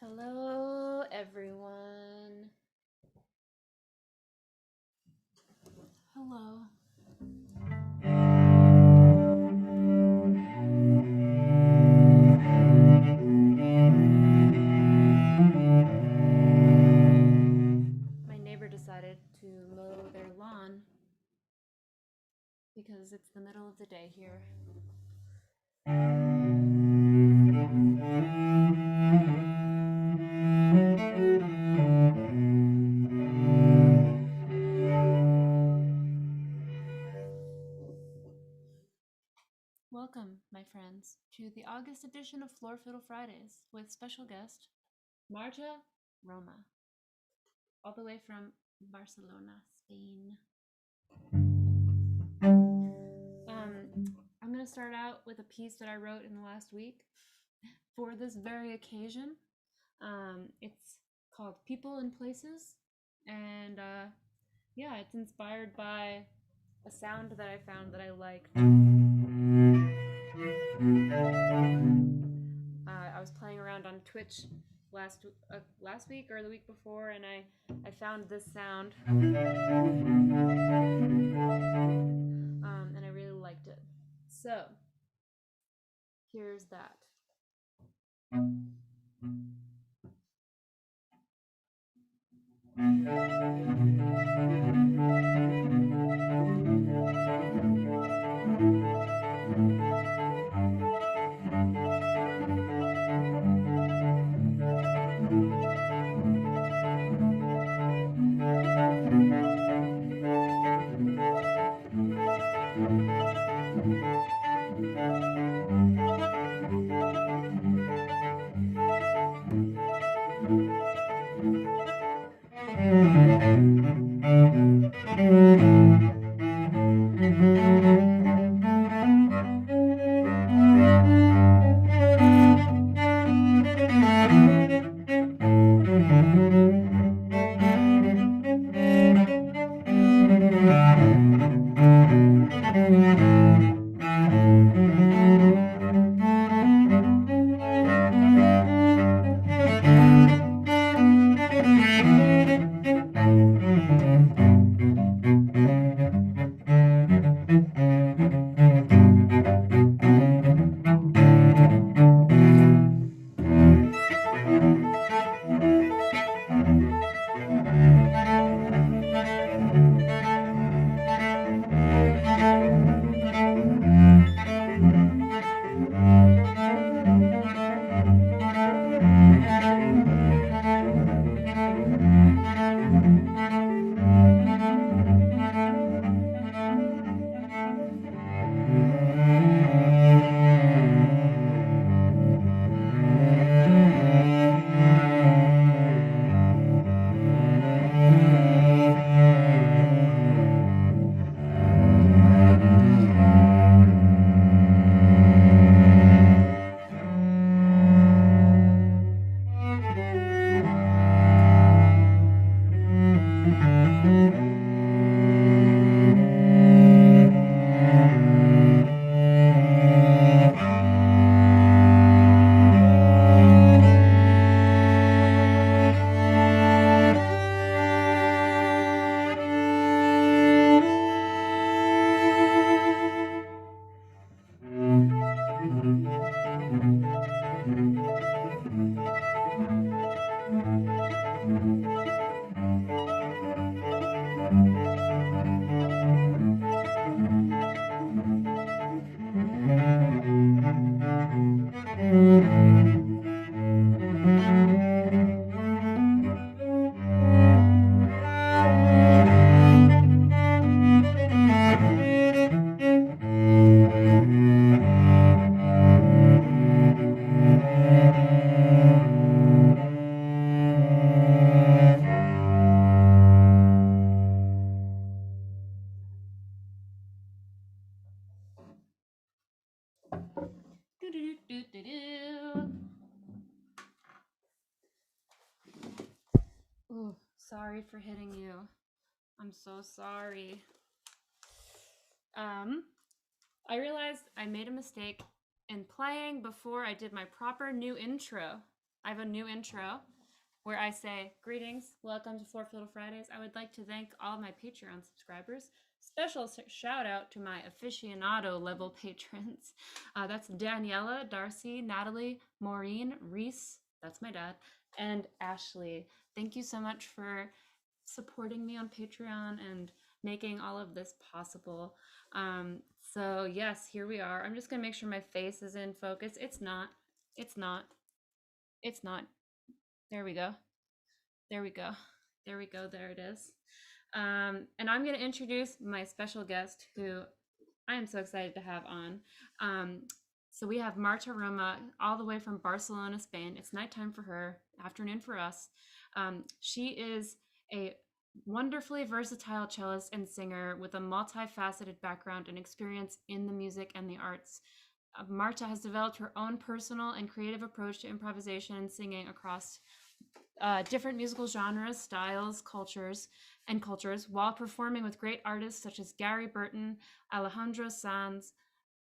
Hello, everyone. Hello. My neighbor decided to mow their lawn because it's the middle of the day here. Welcome, my friends, to the August edition of Fiddle Fridays with special guest Marta Roma, all the way from Barcelona, Spain. I'm going to start out with a piece that I wrote in the last week for this very occasion. It's called People and Places, and yeah, it's inspired by a sound that I found that I liked. I was playing around on Twitch last week or the week before, and I found this sound, and I really liked it. So here's that. Ooh, sorry for hitting you. I'm so sorry. I realized I made a mistake in playing before I did my proper new intro. I have a new intro where I say, greetings, welcome to Fiddle Fridays. I would like to thank all of my Patreon subscribers. Special shout out to my aficionado level patrons. That's Daniela, Darcy, Natalie, Maureen, Reese, that's my dad, and Ashley. Thank you so much for supporting me on Patreon and making all of this possible. So yes, here we are. I'm just gonna make sure my face is in focus. It's not. It's not. It's not. There we go. There we go. There we go. There it is. And I'm going to introduce my special guest who I am so excited to have on. So we have Marta Roma all the way from Barcelona, Spain. It's nighttime for her, afternoon for us. She is a wonderfully versatile cellist and singer with a multifaceted background and experience in the music and the arts. Marta has developed her own personal and creative approach to improvisation and singing across different musical genres, styles, cultures, while performing with great artists such as Gary Burton, Alejandro Sanz,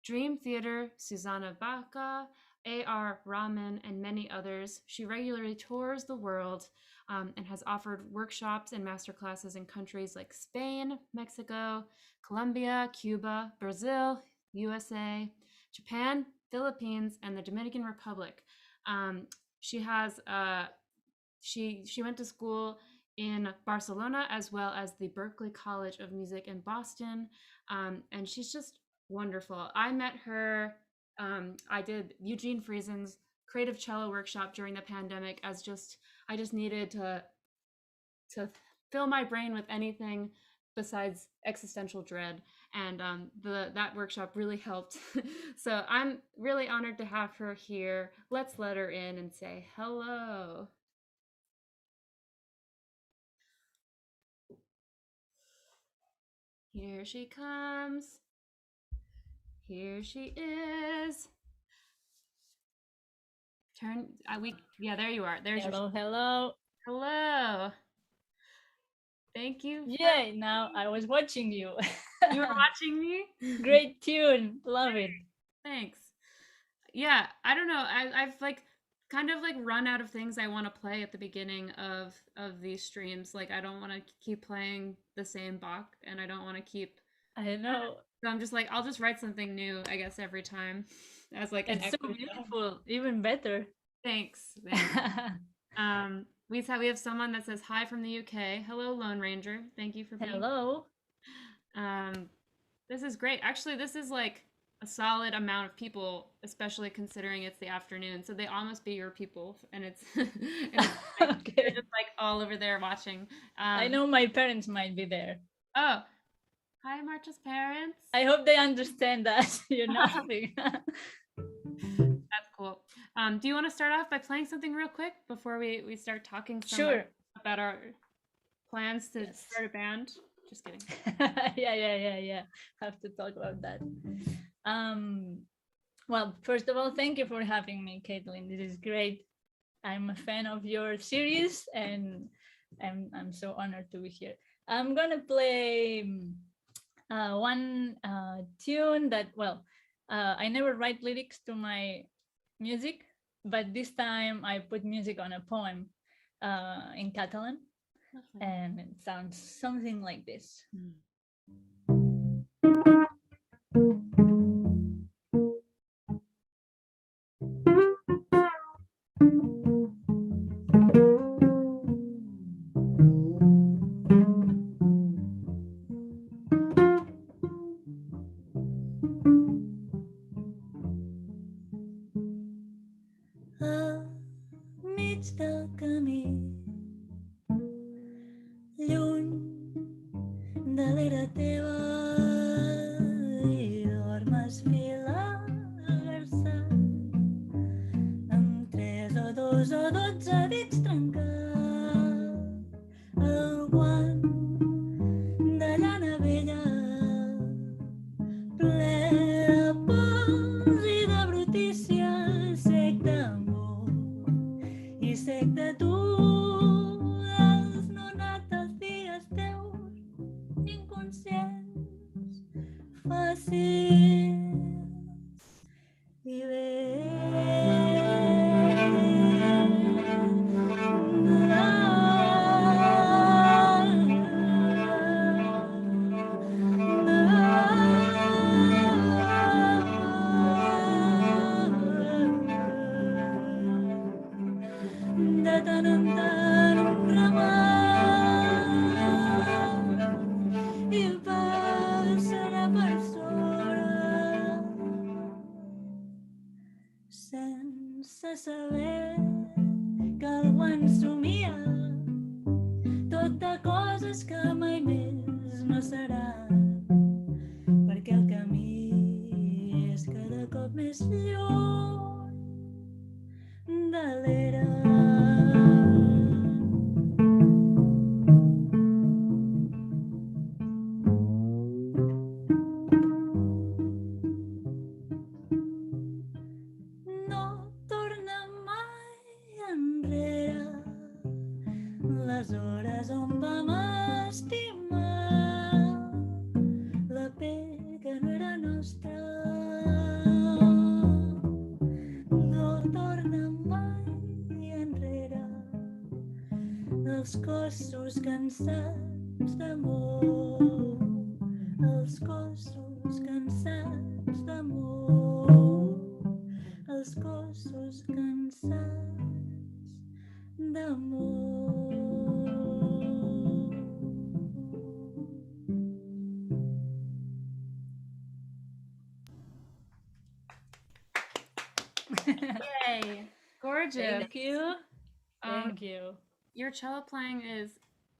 Dream Theater, Susana Baca, A.R. Rahman, and many others. She regularly tours the world and has offered workshops and masterclasses in countries like Spain, Mexico, Colombia, Cuba, Brazil, USA, Japan, Philippines, and the Dominican Republic. She went to school in Barcelona as well as the Berklee College of Music in Boston, and she's just wonderful. I met her. I did Eugene Friesen's creative cello workshop during the pandemic I just needed to fill my brain with anything besides existential dread, and that workshop really helped. So I'm really honored to have her here. Let's let her in and say hello. Here she comes. Here she is. Yeah, there you are. There's hello. Hello. Thank you. Yay, now I was watching you. You were watching me? Great tune. Love it. Thanks. Yeah, I don't know. I've kind of run out of things I want to play at the beginning of these streams. Like, I don't want to keep playing the same Bach, and I don't want to keep. I know. So I'm just like, I'll just write something new, I guess, every time. As like it's so beautiful, even better. Thanks. We have someone that says hi from the UK. Hello, Lone Ranger. Thank you for being. Hello. This is great. Actually, this is like a solid amount of people, especially considering it's the afternoon. So they almost be your people, and it's, okay. They're just like all over there watching. I know my parents might be there. Oh, hi, Marta's parents. I hope they understand that you're laughing. That's cool. Do you want to start off by playing something real quick before we start talking sure about our plans to start a band? Just kidding. yeah. Have to talk about that. Well, first of all, thank you for having me, Kaitlyn. This is great. I'm a fan of your series, and I'm so honored to be here. I'm gonna play one tune that, well, I never write lyrics to my music, but this time I put music on a poem in Catalan, and it sounds something like this. saber que algú ens somia, tot de coses que mai més no seran, perquè el camí és cada cop més lluny de l'era. No torna mai enrere les hores on vam estimar la pell que no era nostra. No torna mai enrere els cossos cansats d'amor, els cossos cansats d'amor, els cossos cansats d'amor. Yay! Gorgeous. Thank you. Um, Thank you. Your cello playing is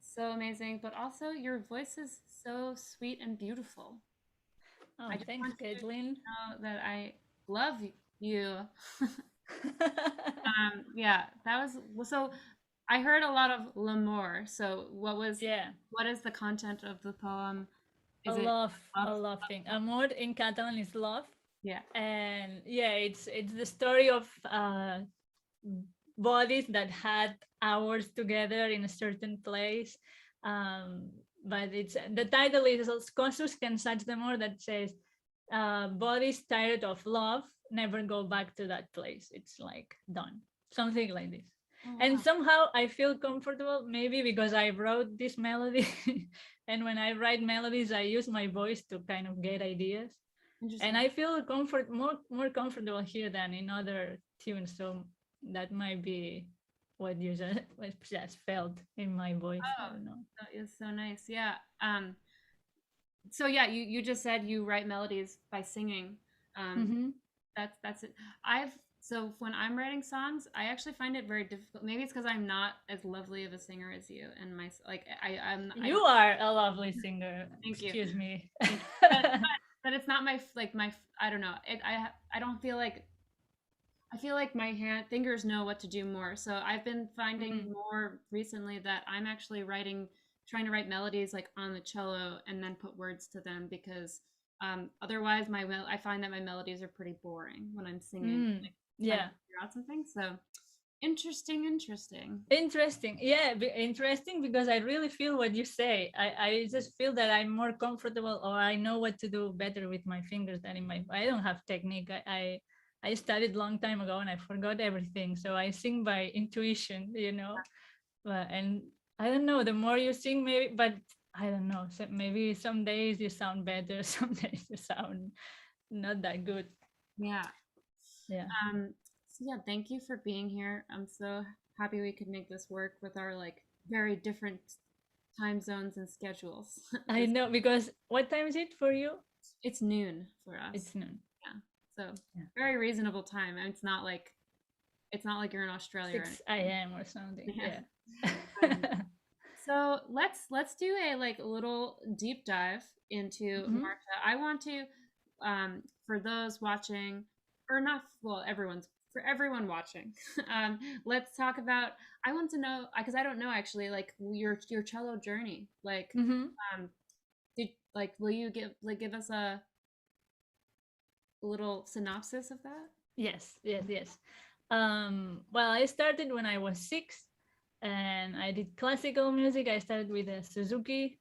so amazing, but also your voice is so sweet and beautiful. Oh, I just thanks, want you to Kaitlyn. know that I love you. Yeah, that was so. I heard a lot of l'amour. So, Yeah, what is the content of the poem? a Is it love love? thing. Amor in Catalan is love, Yeah. and yeah, it's the story of bodies that had hours together in a certain place. But it's the title is Els cossos cansats d'amor, that says bodies tired of love never go back to that place. It's like done, something like this. Oh, And wow. somehow I feel comfortable, maybe because I wrote this melody. And when I write melodies, I use my voice to kind of get ideas. Interesting. And I feel more comfortable here than in other tunes. So that might be what you just felt in my voice. I don't know. That is so nice. Yeah. So yeah, you just said you write melodies by singing. That's it. So when I'm writing songs, I actually find it very difficult. Maybe it's because I'm not as lovely of a singer as you, and You are a lovely singer. Thank you. Excuse me. But it's not my I don't know. I don't feel like I feel like my fingers know what to do more. So I've been finding more recently that I'm actually trying to write melodies like on the cello and then put words to them, because otherwise I find that my melodies are pretty boring when I'm singing. Like, yeah. Figure out something. So interesting. Yeah, interesting, because I really feel what you say. I just feel that I'm more comfortable, or I know what to do better with my fingers than I don't have technique. I studied long time ago and I forgot everything. So I sing by intuition, and I don't know, the more you sing, maybe, but I don't know. So maybe some days you sound better, some days you sound not that good. Yeah. Yeah. So yeah, thank you for being here. I'm so happy we could make this work with our like very different time zones and schedules. I know, because what time is it for you? It's noon for us. It's noon. Yeah. So very reasonable time. And it's not like you're in Australia. 6 a.m. or something. Yeah. So let's do a like little deep dive into Marta. I want to for those watching, or not, well, for everyone watching, let's talk about, I want to know, because I don't know actually, like your cello journey, like will you give us a little synopsis of that? Yes. Well, I started when I was 6 and I did classical music. I started with a Suzuki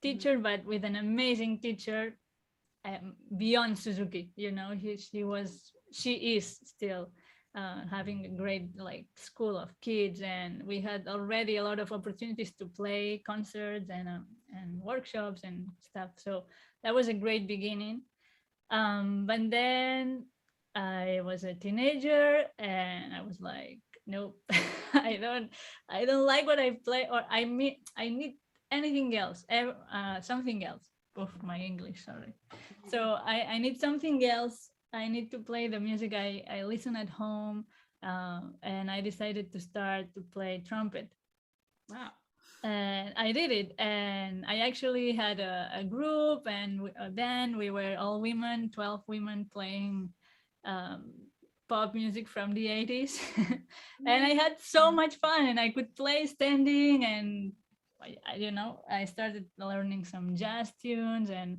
teacher, but with an amazing teacher beyond Suzuki. She is still having a great like school of kids, and we had already a lot of opportunities to play concerts and workshops and stuff. So that was a great beginning. But then I was a teenager and I was like, nope, I don't like what I play, or I need anything else, something else. Oh, my English, sorry. So I need something else. I need to play the music I listen at home. and I decided to start to play trumpet. Wow. And I did it, and I actually had a group and a band. We were all women, 12 women playing um, pop music from the 80s. And I had so much fun, and I could play standing, and I started learning some jazz tunes, and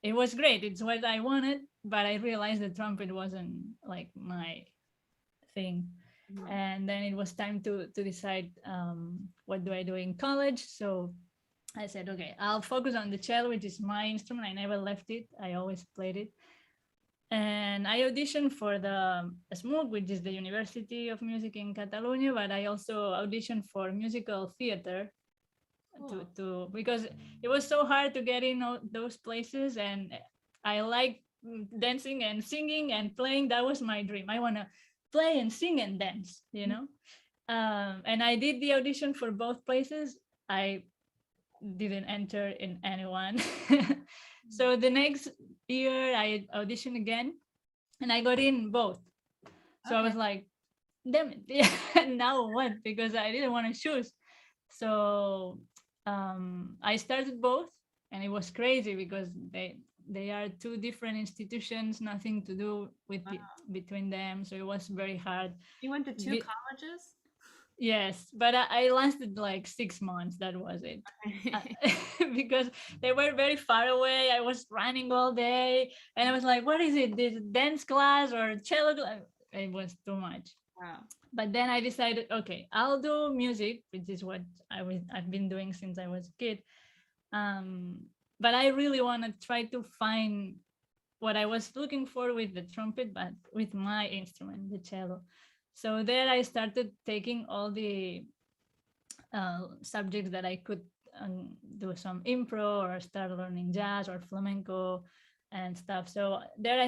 it was great. It's what I wanted, but I realized the trumpet wasn't like my thing. And then it was time to decide what do I do in college. So I said, okay, I'll focus on the cello, which is my instrument. I never left it. I always played it. And I auditioned for the SMUC, which is the University of Music in Catalonia, but I also auditioned for musical theater because it was so hard to get in those places. And I like dancing and singing and playing. That was my dream. I want to play and sing and dance, and I did the audition for both places. I didn't enter in anyone. So the next year I auditioned again, and I got in both. So I was like, damn it. Now what? Because I didn't want to choose. So I started both, and it was crazy because they are two different institutions, nothing to do with between them. So it was very hard. You went to two colleges? Yes, but I lasted like 6 months. That was it. Because they were very far away. I was running all day, and I was like, what is it? This dance class or cello class? It was too much. Wow. But then I decided, okay, I'll do music, which is what I've been doing since I was a kid. But I really want to try to find what I was looking for with the trumpet, but with my instrument, the cello. So there I started taking all the subjects that I could do some impro or start learning jazz or flamenco and stuff. So there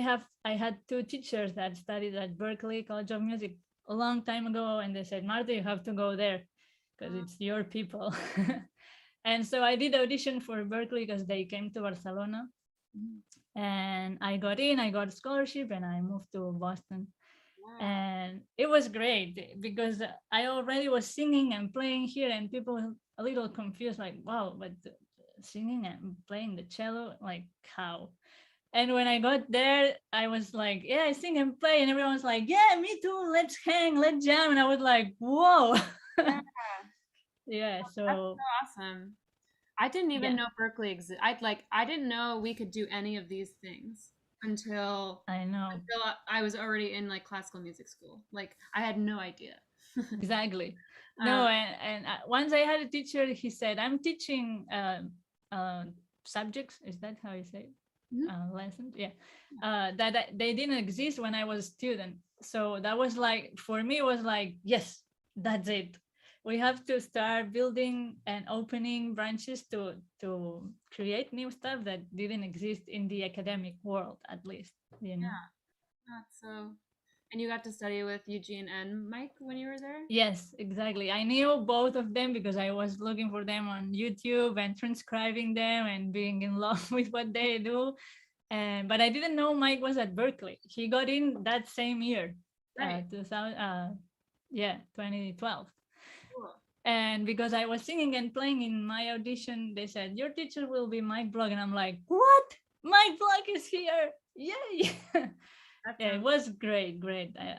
I had two teachers that studied at Berklee College of Music a long time ago, and they said, Marta, you have to go there because it's your people. And so I did audition for Berklee because they came to Barcelona, and I got in, I got a scholarship, and I moved to Boston. Wow. And it was great because I already was singing and playing here, and people were a little confused, like, wow, but singing and playing the cello, like how? And when I got there, I was like, yeah, I sing and play. And everyone's like, yeah, me too. Let's hang, let's jam. And I was like, whoa. Yeah. Yeah, so that's so awesome. I didn't even know Berklee existed. I didn't know we could do any of these things until I was already in like classical music school. Like I had no idea. Exactly. No, and once I had a teacher, he said, I'm teaching subjects. Is that how you say it? Lessons, that they didn't exist when I was a student. So that was like, for me, it was like, yes, that's it. We have to start building and opening branches to create new stuff that didn't exist in the academic world, at least, Yeah, that's so. And you got to study with Eugene and Mike when you were there? Yes, exactly. I knew both of them because I was looking for them on YouTube and transcribing them and being in love with what they do. But I didn't know Mike was at Berklee. He got in that same year, right. 2012. Cool. And because I was singing and playing in my audition, they said, your teacher will be Mike Block. And I'm like, what? Mike Block is here. Yay. Yeah, it was great.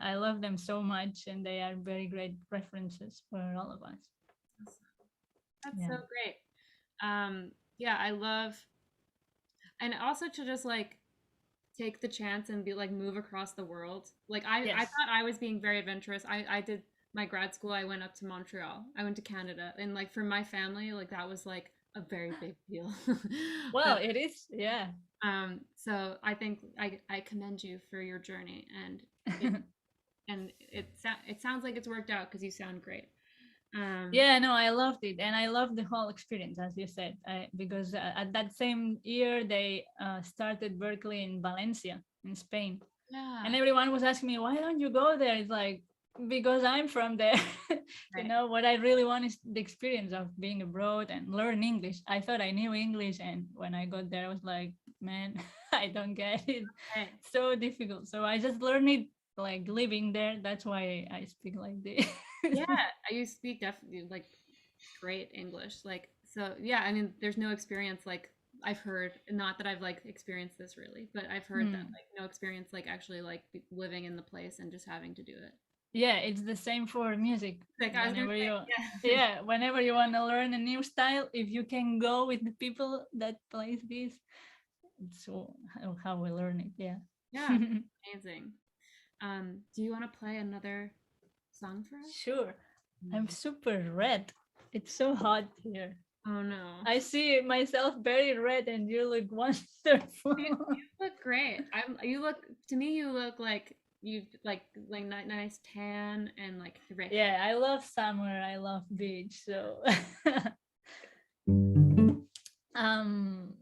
I love them so much, and they are very great references for all of us. That's so great. Yeah, I love, and also to just like take the chance and be like move across the world. Like I thought I was being very adventurous. I did my grad school. I went up to Montreal. I went to Canada, and like for my family, like that was like a very big deal. Well, it is, yeah. So I think I commend you for your journey, and it sounds like it's worked out because you sound great. Yeah, no, I loved it, and I loved the whole experience, as you said, because at that same year they started Berklee in Valencia, in Spain. Yeah. And everyone was asking me, why don't you go there? It's like, because I'm from there. You know, what I really want is the experience of being abroad and learn English. I thought I knew English, and when I got there I was like, man, I don't get it. It's so difficult. So I just learned it like living there. That's why I speak like this. Yeah, you speak definitely like great English. Like, so yeah, I mean, there's no experience like I've heard, not that I've like experienced this really, but I've heard that Hmm. like no experience like actually like living in the place and just having to do it. Yeah, it's the same for music. Like I was gonna Whenever say, you, yeah. yeah, whenever you want to learn a new style, if you can go with the people that plays this, it's how we learn it. Yeah. Yeah, amazing. Do you want to play another song for us? Sure. I'm super red. It's so hot here. Oh no. I see myself very red, and you look wonderful. You look great. You look to me. You look like you like nice tan and like red. Yeah, I love summer. I love beach. So, um,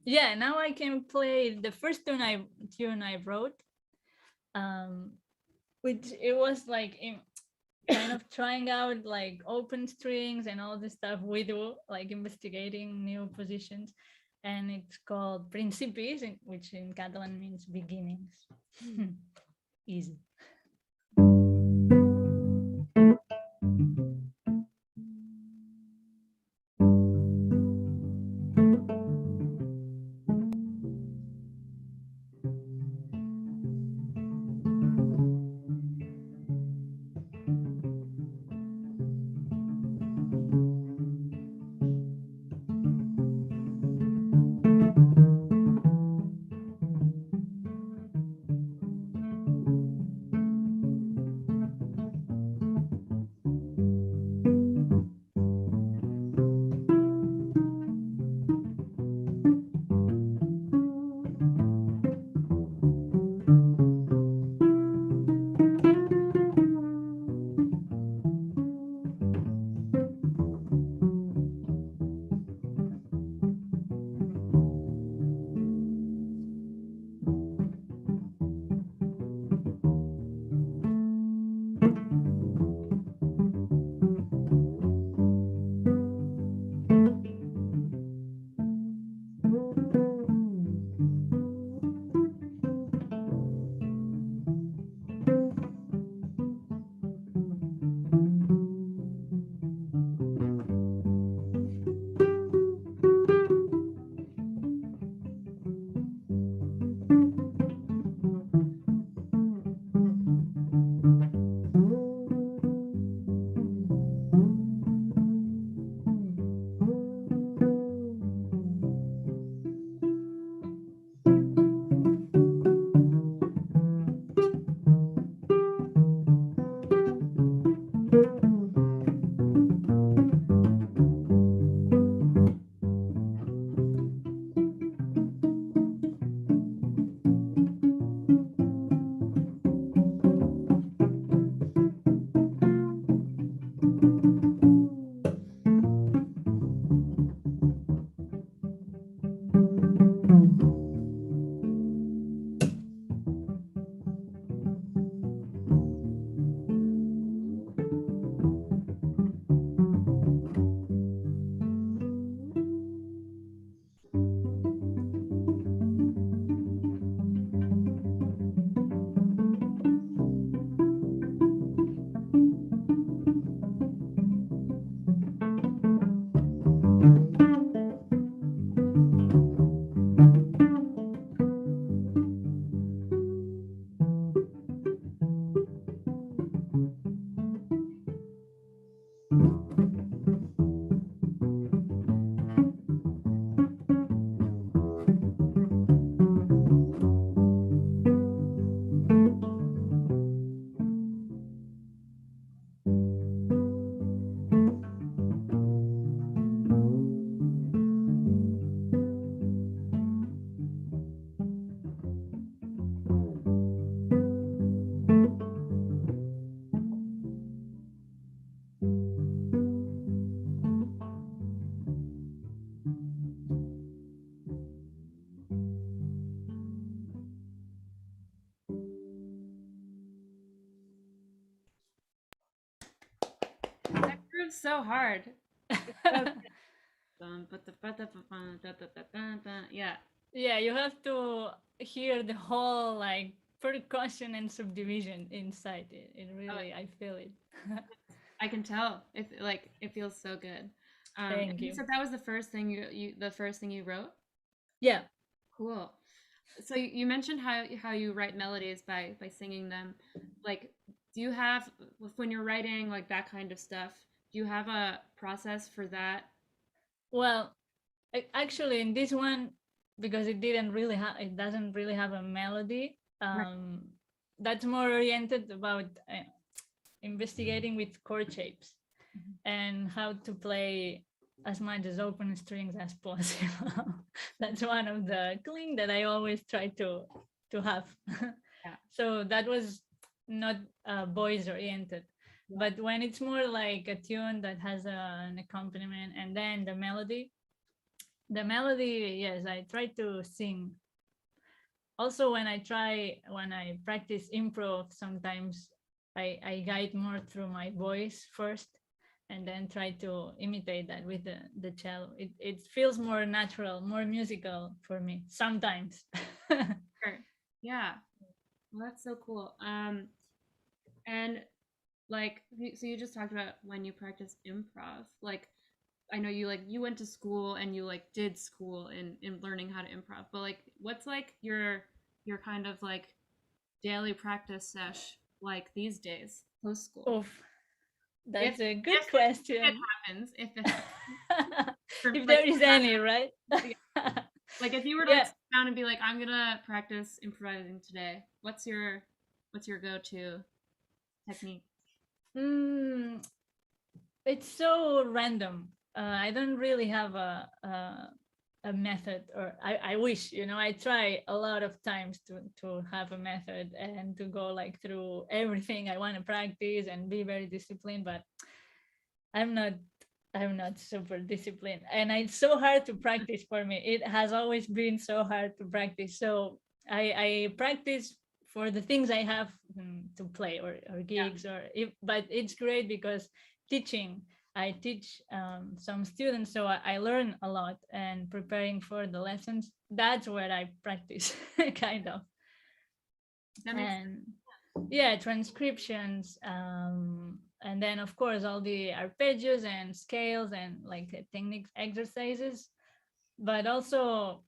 yeah. Now I can play the first tune I wrote. Which it was like kind of trying out like open strings and all the stuff we do, like investigating new positions. And it's called Principis, which in Catalan means beginnings. Easy. That groove's so hard. It's so yeah. Yeah, you have to hear the whole like percussion and subdivision inside it. It Oh, really, I feel it. I can tell. It feels so good. And Thank you you. said that was the first thing the first thing you wrote. Yeah. Cool. So you mentioned how you write melodies by singing them. Like, do you have when you're writing like that kind of stuff? Do you have a process for that? Well, actually, in this one, because it doesn't really have a melody. Right. That's more oriented about investigating with chord shapes Mhm. and how to play as much as open strings as possible. That's one of the cling that I always try to have. Yeah. So that was not voice oriented. Yeah. But when it's more like a tune that has an accompaniment and then the melody, yes, I try to sing. Also, when I practice improv, sometimes I guide more through my voice first and then try to imitate that with the cello. It feels more natural, more musical for me sometimes. Sure. Yeah. Well, that's so cool. And like, so you just talked about when you practice improv. Like, I know you went to school and you like did school in learning how to improv. But like, what's like your kind of like daily practice sesh like these days post school? Oof, If that's a good question. if it happens, for, If like there is any, right? yeah, like if you were to like Yeah. sit down and be like, I'm gonna practice improvising today. What's your go to technique? Mm, it's so random. I don't really have a method, or I wish, I try a lot of times to have a method and to go like through everything I want to practice and be very disciplined, but I'm not I'm not super disciplined, and it's so hard to practice for me. It has always been so hard to practice. So I practice for the things I have to play, or Yeah. gigs, but it's great because teaching. I teach some students, so I learn a lot, and preparing for the lessons. That's where I practice, kind of. That makes And yeah, transcriptions, and then of course all the arpeggios and scales and like techniques exercises, but also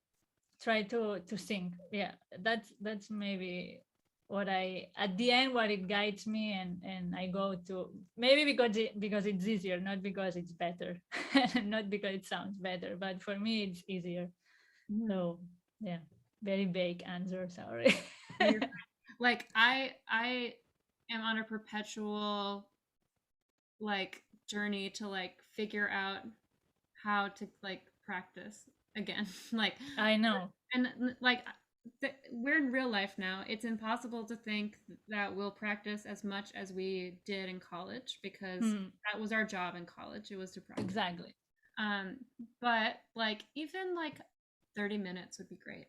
try to sing. Yeah, that's maybe what I at the end what it guides me, and I go to, maybe because it's easier, not because it's better, not because it sounds better, but for me it's easier. sense. So yeah, very vague answer, sorry. No, you're fine. Like I am on a perpetual like journey to like figure out how to like practice again. Like I know. and like we're in real life now. It's impossible to think that we'll practice as much as we did in college because Hmm, that was our job in college. It was to practice. exactly. Um, but like even like 30 minutes would be great.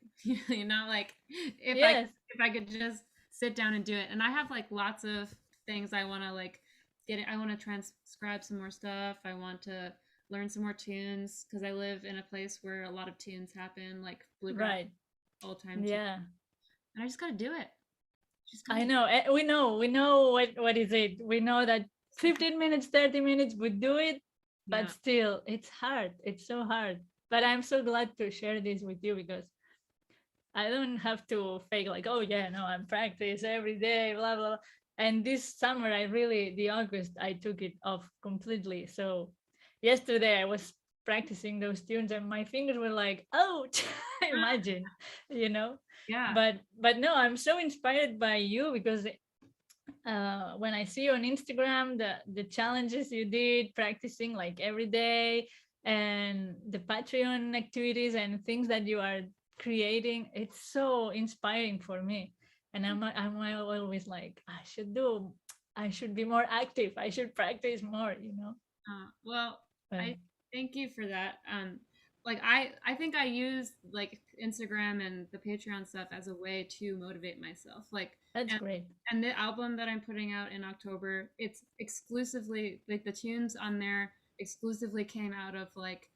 You know, like Yes. if I could just sit down and do it. And I have like lots of things I want to like get it. I want to transcribe some more stuff. I want to learn some more tunes because I live in a place where a lot of tunes happen, like bluegrass, Right. old time tunes. Yeah. And I just got to do it. Just got I to know. We know what is it. We know that 15 minutes, 30 minutes would do it, but yeah. still it's hard. It's so hard. But I'm so glad to share this with you because I don't have to fake like, oh yeah, no, I'm practice every day, blah blah. And this summer, the August, I took it off completely. So yesterday I was practicing those tunes, and my fingers were like, ouch! Imagine, you know. Yeah. But no, I'm so inspired by you because when I see you on Instagram, the challenges you did practicing like every day, and the Patreon activities and things that you are creating, it's so inspiring for me. And I'm always like, I should be more active. I should practice more, you know. Well, But I thank you for that. Like I think I use like Instagram and the Patreon stuff as a way to motivate myself. Like that's and great. and the album that I'm putting out in October, it's exclusively like the tunes on there exclusively came out of like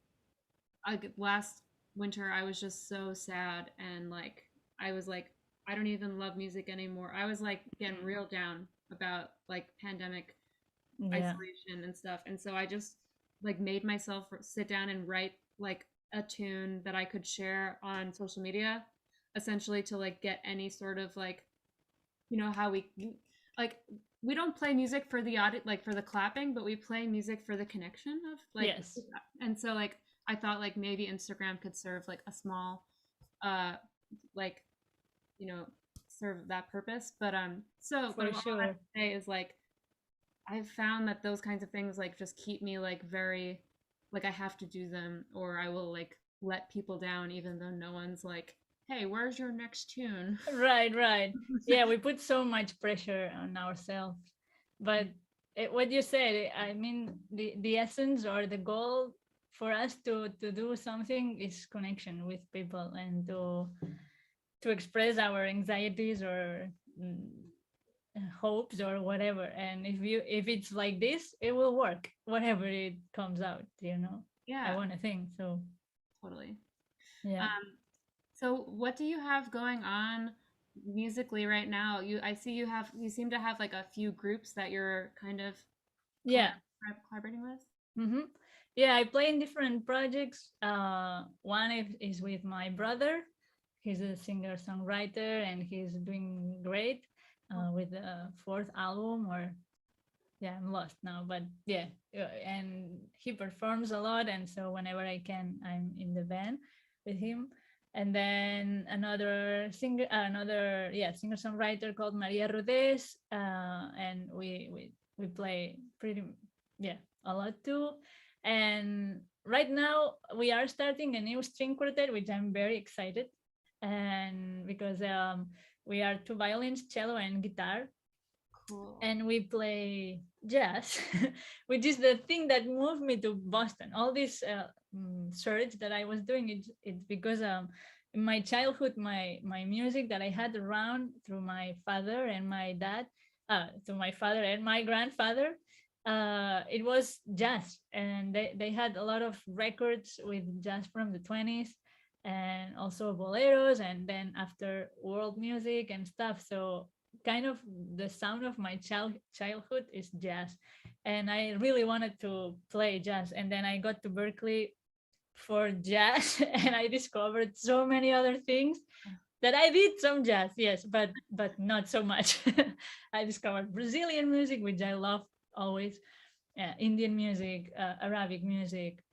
last winter I was just so sad and like I was like I don't even love music anymore. I was like getting real down about like pandemic Yeah. isolation and stuff. And so I just like made myself sit down and write like a tune that I could share on social media, essentially to like get any sort of like, you know, how we like we don't play music for the audit like for the clapping, but we play music for the connection of like, Yes. and so like I thought like maybe Instagram could serve like a small uh like, you know, serve that purpose. But so but For all I have sure. to say is like I've found that those kinds of things like just keep me like very like I have to do them or I will like let people down even though no one's like, hey, where's your next tune? Right, right. Yeah, we put so much pressure on ourselves. But what you said, I mean, the essence or the goal for us to do something is connection with people and to express our anxieties or hopes or whatever. And if it's like this, it will work, whatever it comes out, you know. I Yeah, want to think so. totally. Yeah. Um, so what do you have going on musically right now? I see you seem to have like a few groups that you're kind of Yeah. collaborating with. Mm-hmm. Yeah, I play in different projects. One is with my brother. He's a singer songwriter and he's doing great with the fourth album. Or yeah, I'm lost now, but yeah, and he performs a lot, and so whenever I can, I'm in the band with him. And then another singer, another singer songwriter called Maria Rodés, and we play pretty a lot too. And right now we are starting a new string quartet, which I'm very excited, and because we are two violins, cello, and guitar, Cool. and we play jazz, which is the thing that moved me to Boston. All this search that I was doing, it's because in my childhood, my music that I had around through my father and my dad, to my father and my grandfather, it was jazz, and they had a lot of records with jazz from the 20s and also boleros, and then after world music and stuff. So kind of the sound of my childhood is jazz, and I really wanted to play jazz. And then I got to Berkeley for jazz and I discovered so many other things that I did some jazz, yes, but not so much. I discovered Brazilian music, which I love always, Indian music, Arabic music,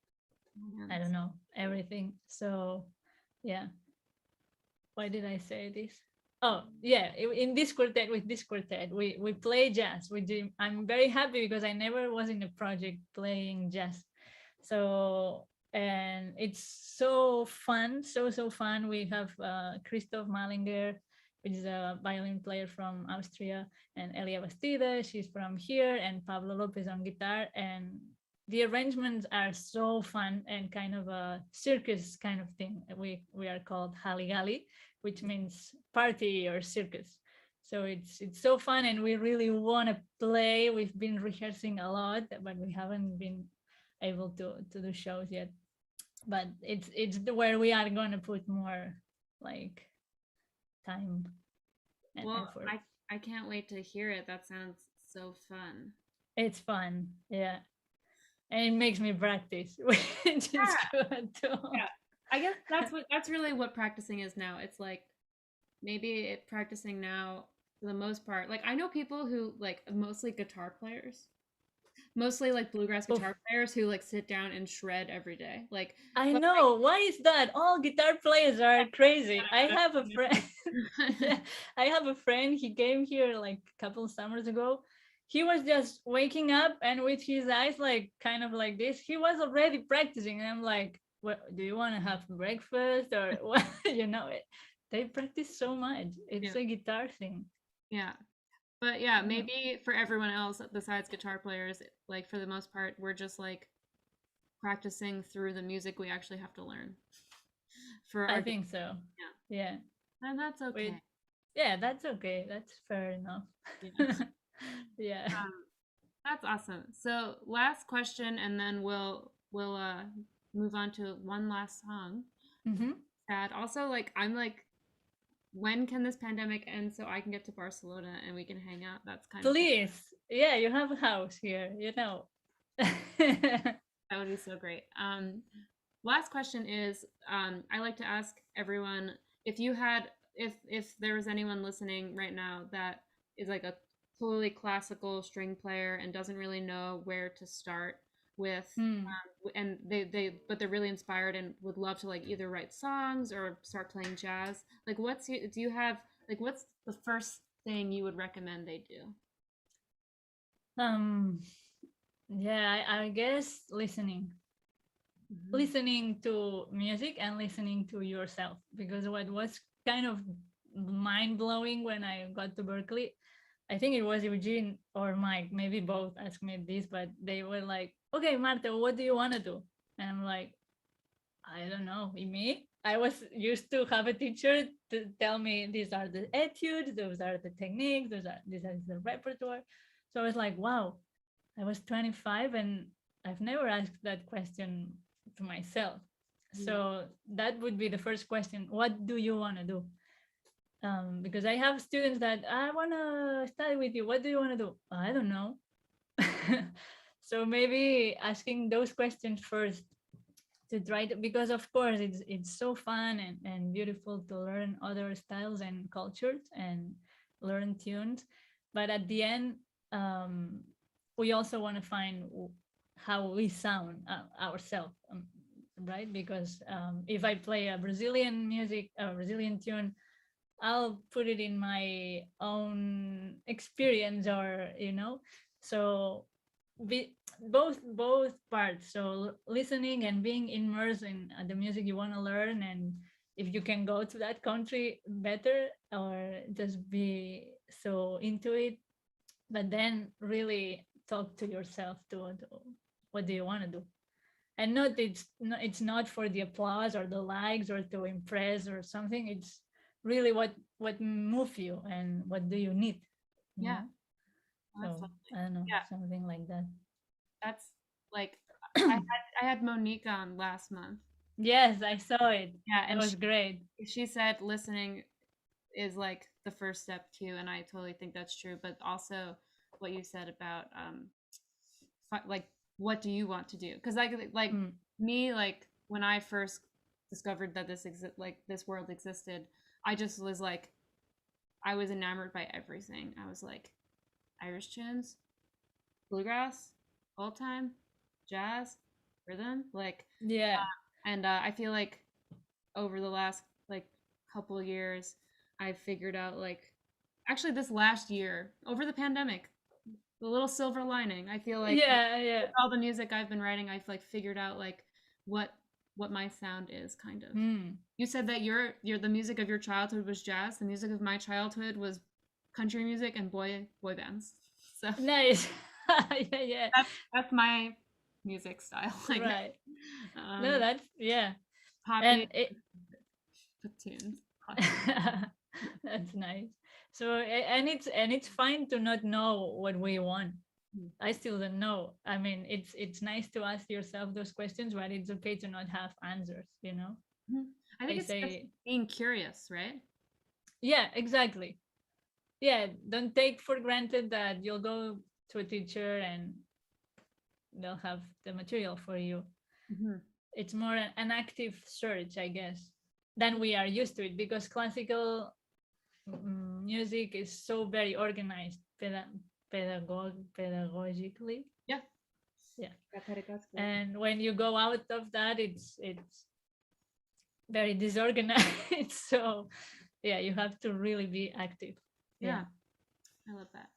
I don't know, everything. So yeah, why did I say this? Oh yeah, in this quartet, with this quartet, we play jazz. We do. I'm very happy because I never was in a project playing jazz. So, and it's so fun, so fun. We have Christoph Malinger, which is a violin player from Austria, and Elia Bastida, she's from here, and Pablo Lopez on guitar. And the arrangements are so fun and kind of a circus kind of thing. We are called Haligali, which means party or circus. So it's so fun, and we really want to play. We've been rehearsing a lot, but we haven't been able to do shows yet. But it's where we are going to put more like time and Well, effort. I can't wait to hear it. That sounds so fun. It's fun, yeah, and it makes me practice, which is good too. Yeah. I guess that's really what practicing is now. It's like maybe practicing now for the most part. Like I know people who like mostly guitar players, mostly like bluegrass Oof. guitar players who like sit down and shred every day. Like, I but know. Why is that? All guitar players are crazy. I have a friend. Yeah, I have a friend. He came here like a couple summers ago. He was just waking up and with his eyes like kind of like this, he was already practicing. And I'm like, what, do you want to have breakfast or what? You know it. They practice so much. It's yeah, a guitar thing. yeah. But yeah, Yeah. maybe for everyone else besides guitar players, like for the most part, we're just like practicing through the music we actually have to learn for I our think so. yeah, Yeah. and that's With okay. yeah, that's okay. That's fair enough. Yeah. Yeah. That's awesome. So last question, and then we'll move on to one last song. Mm-hmm. Sad. Also, like I'm like when can this pandemic end so I can get to Barcelona and we can hang out? That's kind of Please. Yeah, you have a house here, you know. that would be so great. Last question is, I like to ask everyone if you had, if there was anyone listening right now that is like a totally classical string player and doesn't really know where to start with, Hmm. and but they're really inspired and would love to like either write songs or start playing jazz. Like, do you have like what's the first thing you would recommend they do? Um, yeah, I guess listening. Mhm. Listening to music and listening to yourself, because what was kind of mind blowing when I got to Berkeley, I think it was Eugene or Mike, maybe both asked me this, but they were like, okay, Marta, what do you want to do? And I'm like, I don't know, me? I was used to have a teacher to tell me these are the etudes, those are the techniques, this is the repertoire. So I was like, wow, I was 25 and I've never asked that question to myself. Mhm. So that would be the first question. What do you want to do? Because I have students that I want to study with you. What do you want to do? I don't know. So maybe asking those questions first to try to, because of course it's so fun and beautiful to learn other styles and cultures and learn tunes, but at the end, um, we also want to find how we sound ourselves, right? Because if I play a Brazilian music, a Brazilian tune, I'll put it in my own experience, or so be both parts. So listening and being immersed in the music you want to learn, and if you can go to that country, better, or just be so into it. But then really talk to yourself to what do you want to do, and not it's not for the applause or the likes or to impress or something. It's really what move you and what do you need, you Yeah, know that's so lovely. I don't know, Yeah, something like that. that's like I had Monique on last month. Yes, I saw it. Yeah, That and was great. she said listening is like the first step too, and I totally think that's true. But also what you said about like what do you want to do? Because like Mm. me, like when I first discovered that like this world existed, I just was like I was enamored by everything. I was like Irish tunes, bluegrass, old time, jazz, rhythm, like, Yeah. and I feel like over the last like couple of years, I've figured out like actually this last year over the pandemic, the little silver lining. I feel like Yeah, with yeah. all the music I've been writing, I've like figured out like what what my sound is kind of. Mm. You said that your the music of your childhood was jazz. The music of my childhood was country music and boy bands. So Nice. Yeah, yeah. that's my music style, I guess. Right. No, that's, yeah. Poppy And it tunes, classic. that's nice. So and it's fine to not know what we want. Mhm. I still don't know. I mean, it's nice to ask yourself those questions, but it's okay to not have answers. Mhm. I think I it's just say, being curious, right? yeah, exactly. Yeah, don't take for granted that you'll go to a teacher and they'll have the material for you. Mhm. It's more an active search, I guess, than we are used to it, because classical music is so very organized pedagogically. Yeah. Yeah. Got pedagogical. And when you go out of that, it's very disorganized. So yeah, you have to really be active. Yeah. Yeah, I love that.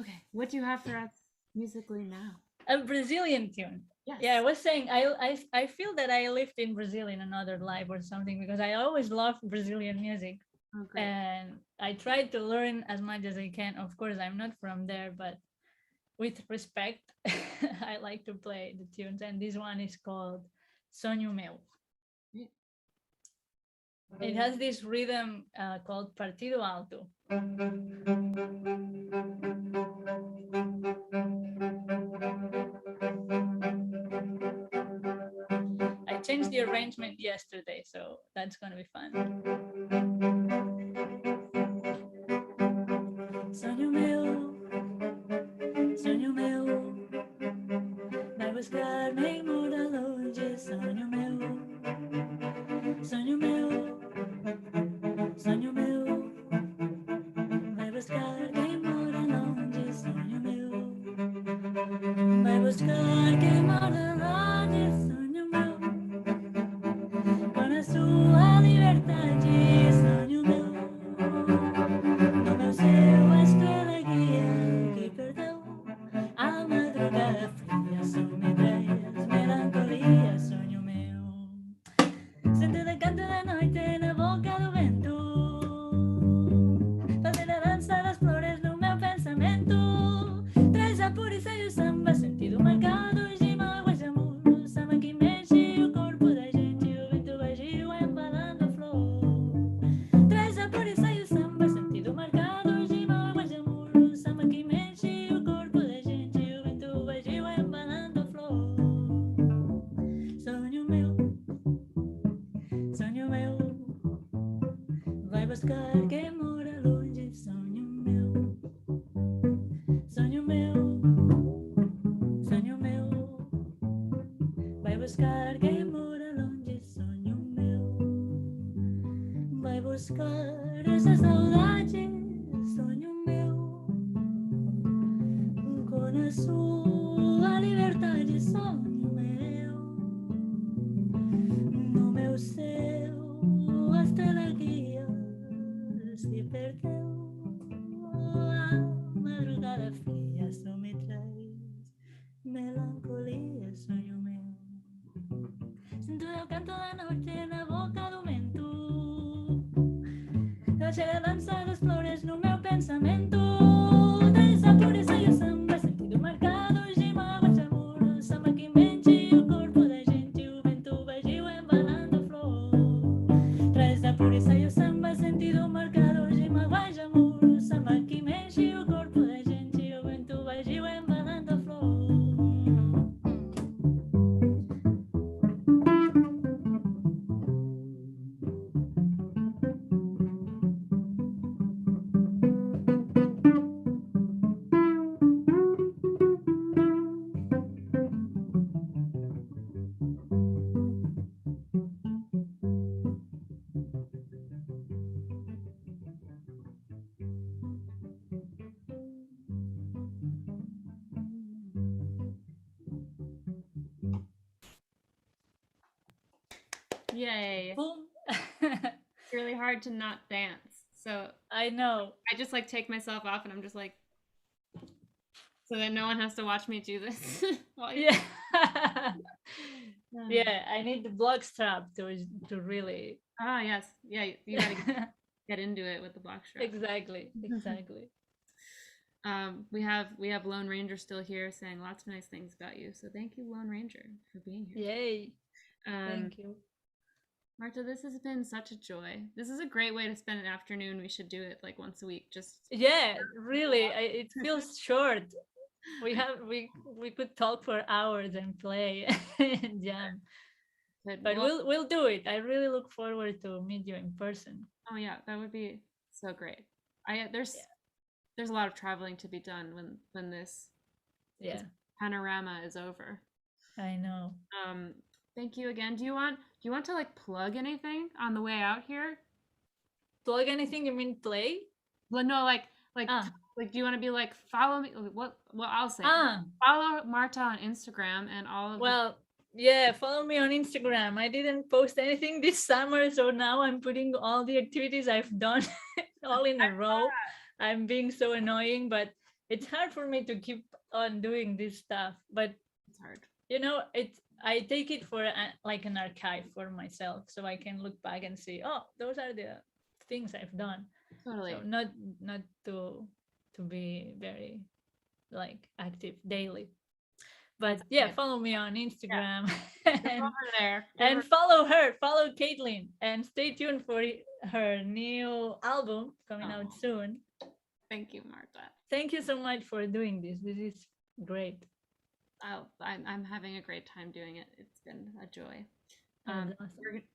Okay, what do you have for us musically now? A Brazilian tune. Yeah, I Yes. was saying I feel that I lived in Brazil in another life or something, because I always loved Brazilian music. Oh, great. And I try to learn as much as I can. Of course, I'm not from there, but with respect, I like to play the tunes. And this one is called Sonho Meu. Great. It has this rhythm called Partido Alto. I changed the arrangement yesterday, so that's going to be fun. buscar-me mora longe, sonho meu, sonho meu, sonho meu. Vai buscar quem mora longe, sonho meu. Vai buscar quem mora longe, sonho meu. Com a sua liberdade, sonho meu. No meu céu a estrela guia que perdeu a madrugada fria, só me traz melancolia, sonho meu. Sentindo o canto da noite na boca do vento, fazer a dança das flores no meu pensamento. Traz a pureza e o samba, sentido marcado de mágoas de amor. O samba que mexe o corpo da gente, o vento baixio embalando a flor. Traz a pureza e o samba, sentido marcado de mágoas de amor. O samba que mexe o corpo da gente, o vento baixio embalando a flor. Sonho meu, sonho meu, vai buscar quem mora longe, sonho meu, sonho meu, sonho meu, vai buscar quem mora longe, sonho meu, vai buscar essa saudade, sonho meu, com a sua liberdade, sonho meu. No meu céu, a estrela guia se perdeu. A madrugada fria só me traz melancolia, sonho meu. Sinto o canto da noite na boca do vento, fazer a dança das flores no meu pensamento. Traz a pureza e o samba, sentido marcado de mágoas de amor. O samba que mexe o corpo da gente, o vento baixio embalando a flor. Traz a pureza e o samba, sentido marcado de mágoas de amor. O samba que mexe o corpo da gente, o vento baixio embalando a flor. Yay. Boom. It's really hard to not dance. So I know. I just like take myself off and I'm just like, so that no one has to watch me do this. while you- Yeah. Yeah, I need the block strap to really. Ah, yes. Yeah, you gotta get into it with the block strap. Exactly. We have Lone Ranger still here saying lots of nice things about you. So thank you, Lone Ranger, for being here. Yay. Thank you. Marta, this has been such a joy. This is a great way to spend an afternoon. We should do it like once a week. Yeah, really. It feels short. We could talk for hours and play and jam. But we'll do it. I really look forward to meet you in person. Oh yeah, that would be so great. There's a lot of traveling to be done when this panorama is over. I know. Thank you again. Do you want to like plug anything on the way out here? Plug anything? You mean play? Well, no, like do you want to be like follow me? What I'll say. Follow Marta on Instagram and all of yeah, follow me on Instagram. I didn't post anything this summer, so now I'm putting all the activities I've done all in a row. I'm being so annoying, but it's hard for me to keep on doing this stuff. But it's hard. You know, I take it for like an archive for myself, so I can look back and see, oh, those are the things I've done. Totally. So not to be very like active daily. But yeah, follow me on Instagram and follow Kaitlyn, and stay tuned for her new album coming out soon. Thank you, Marta. Thank you so much for doing this. This is great. I'm having a great time doing it. It's been a joy. Awesome.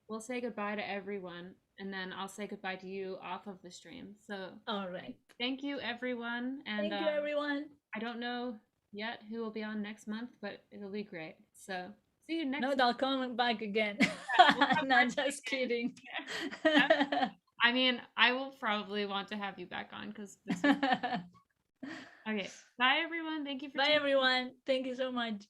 We'll say goodbye to everyone, and then I'll say goodbye to you off of the stream. So all right. Thank you, everyone. And thank you, everyone. I don't know yet who will be on next month, but it'll be great. So see you next No, month. they'll come back again. No, just kidding. I mean, I will probably want to have you back on because this was... Okay. Bye, everyone. Thank you for Bye, everyone. Thank you so much.